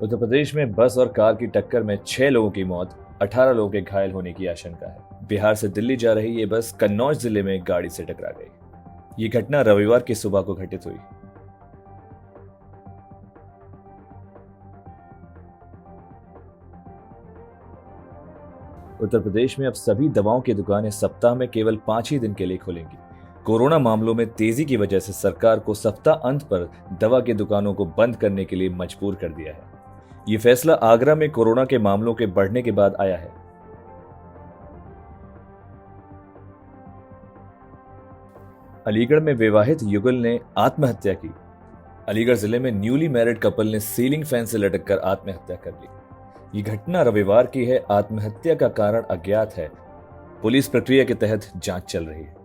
उत्तर प्रदेश में बस और कार की टक्कर में 6 लोगों की मौत, 18 लोगों के घायल होने की आशंका है। बिहार से दिल्ली जा रही ये बस कन्नौज जिले में गाड़ी से टकरा गई। ये घटना रविवार की सुबह को घटित हुई। उत्तर प्रदेश में अब सभी दवाओं की दुकानें सप्ताह में केवल 5 ही दिन के लिए खुलेंगी। कोरोना मामलों में तेजी की वजह से सरकार को सप्ताह अंत पर दवा की दुकानों को बंद करने के लिए मजबूर कर दिया है। ये फैसला आगरा में कोरोना के मामलों के बढ़ने के बाद आया है। अलीगढ़ में विवाहित युगल ने आत्महत्या की। अलीगढ़ जिले में न्यूली मैरिड कपल ने सीलिंग फैन से लटककर आत्महत्या कर ली। ये घटना रविवार की है। आत्महत्या का कारण अज्ञात है। पुलिस प्रक्रिया के तहत जांच चल रही है।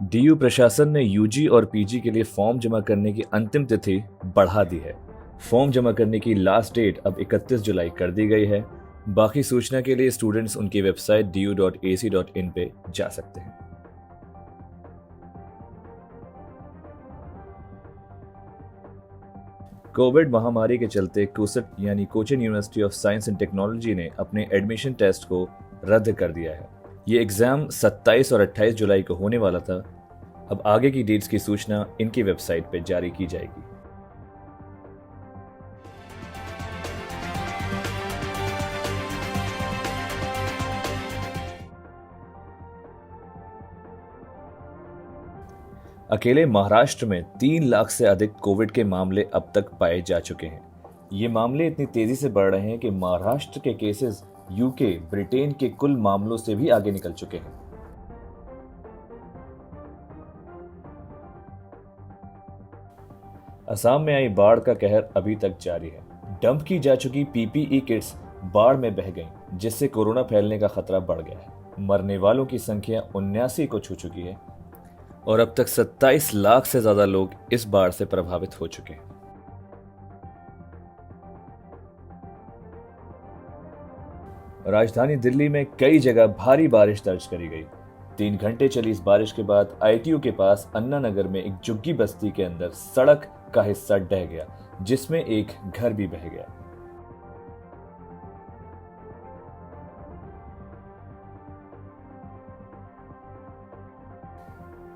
डीयू प्रशासन ने यूजी और पीजी के लिए फॉर्म जमा करने की अंतिम तिथि बढ़ा दी है। फॉर्म जमा करने की लास्ट डेट अब 31 जुलाई कर दी गई है। बाकी सूचना के लिए स्टूडेंट्स उनकी वेबसाइट du.ac.in पे जा सकते हैं। कोविड महामारी के चलते कुसट यानी Cochin university of science and technology ने अपने एडमिशन टेस्ट को रद्द कर दिया है। ये एग्जाम 27 और 28 जुलाई को होने वाला था। अब आगे की डेट्स की सूचना इनकी वेबसाइट पर जारी की जाएगी। अकेले महाराष्ट्र में 3 लाख से अधिक कोविड के मामले अब तक पाए जा चुके हैं। ये मामले इतनी तेजी से बढ़ रहे हैं कि महाराष्ट्र के केसेस यूके, ब्रिटेन के कुल मामलों से भी आगे निकल चुके हैं। असम में आई बाढ़ का कहर अभी तक जारी है। डंप की जा चुकी पीपीई किट्स बाढ़ में बह गईं, जिससे कोरोना फैलने का खतरा बढ़ गया है। मरने वालों की संख्या 79 को छू चुकी है और अब तक 27 लाख से ज्यादा लोग इस बाढ़ से प्रभावित हो चुके हैं। राजधानी दिल्ली में कई जगह भारी बारिश दर्ज करी गई। 3 घंटे चली इस बारिश के बाद आईटीयू के पास अन्ना नगर में एक झुग्गी बस्ती के अंदर सड़क का हिस्सा ढह गया, जिसमें एक घर भी बह गया।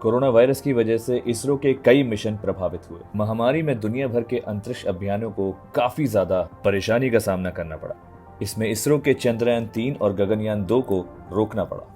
कोरोना वायरस की वजह से इसरो के कई मिशन प्रभावित हुए। महामारी में दुनिया भर के अंतरिक्ष अभियानों को काफी ज्यादा परेशानी का सामना करना पड़ा। इसमें इसरो के चंद्रयान 3 और गगनयान 2 को रोकना पड़ा।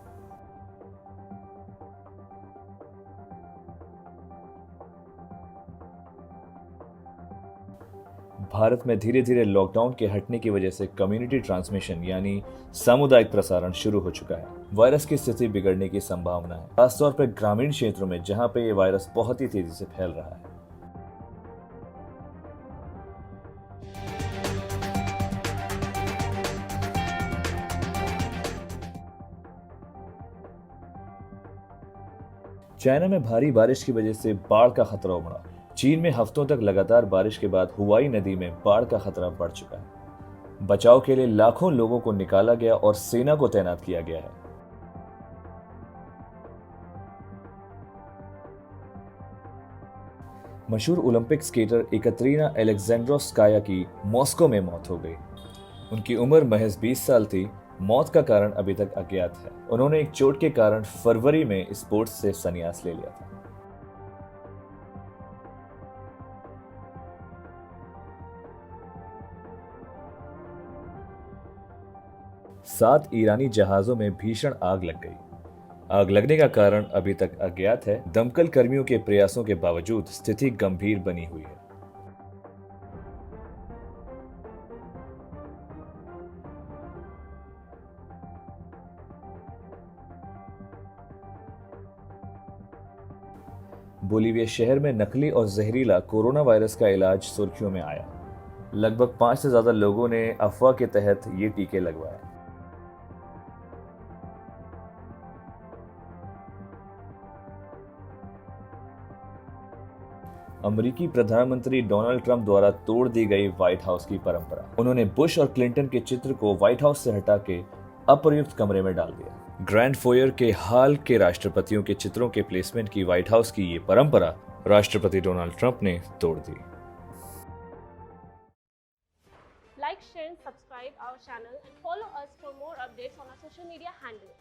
भारत में धीरे धीरे लॉकडाउन के हटने की वजह से कम्युनिटी ट्रांसमिशन यानी सामुदायिक प्रसारण शुरू हो चुका है। वायरस की स्थिति बिगड़ने की संभावना है, खासतौर पर ग्रामीण क्षेत्रों में जहां पे ये वायरस बहुत ही तेजी से फैल रहा है। चाइना में भारी बारिश की वजह से बाढ़ का खतरा उमड़ा। चीन में हफ्तों तक लगातार बारिश के बाद हुआई नदी में बाढ़ का खतरा बढ़ चुका है। बचाव के लिए लाखों लोगों को निकाला गया और सेना को तैनात किया गया है। मशहूर ओलंपिक स्केटर एकत्रीना एलेक्जेंड्रोस्काया की मॉस्को में मौत हो गई। उनकी उम्र महज 20 साल थी। मौत का कारण अभी तक अज्ञात है। उन्होंने एक चोट के कारण फरवरी में स्पोर्ट्स से संन्यास ले लिया था। 7 ईरानी जहाजों में भीषण आग लग गई। आग लगने का कारण अभी तक अज्ञात है। दमकल कर्मियों के प्रयासों के बावजूद स्थिति गंभीर बनी हुई है। बोलीविया शहर में नकली और जहरीला कोरोना वायरस का इलाज सुर्खियों में आया। लगभग 5 से ज्यादा लोगों ने अफवाह के तहत ये टीके लगवाए। अमेरिकी प्रधानमंत्री डोनाल्ड ट्रंप द्वारा तोड़ दी गई व्हाइट हाउस की परंपरा। उन्होंने बुश और क्लिंटन के चित्र को व्हाइट हाउस से हटा के अप्रयुक्त कमरे में डाल दिया। ग्रैंड फोयर के हाल के राष्ट्रपतियों के चित्रों के प्लेसमेंट की व्हाइट हाउस की ये परंपरा राष्ट्रपति डोनाल्ड ट्रंप ने तोड़ दी। Like, share and subscribe our channel and follow us for more updates on our social media handle.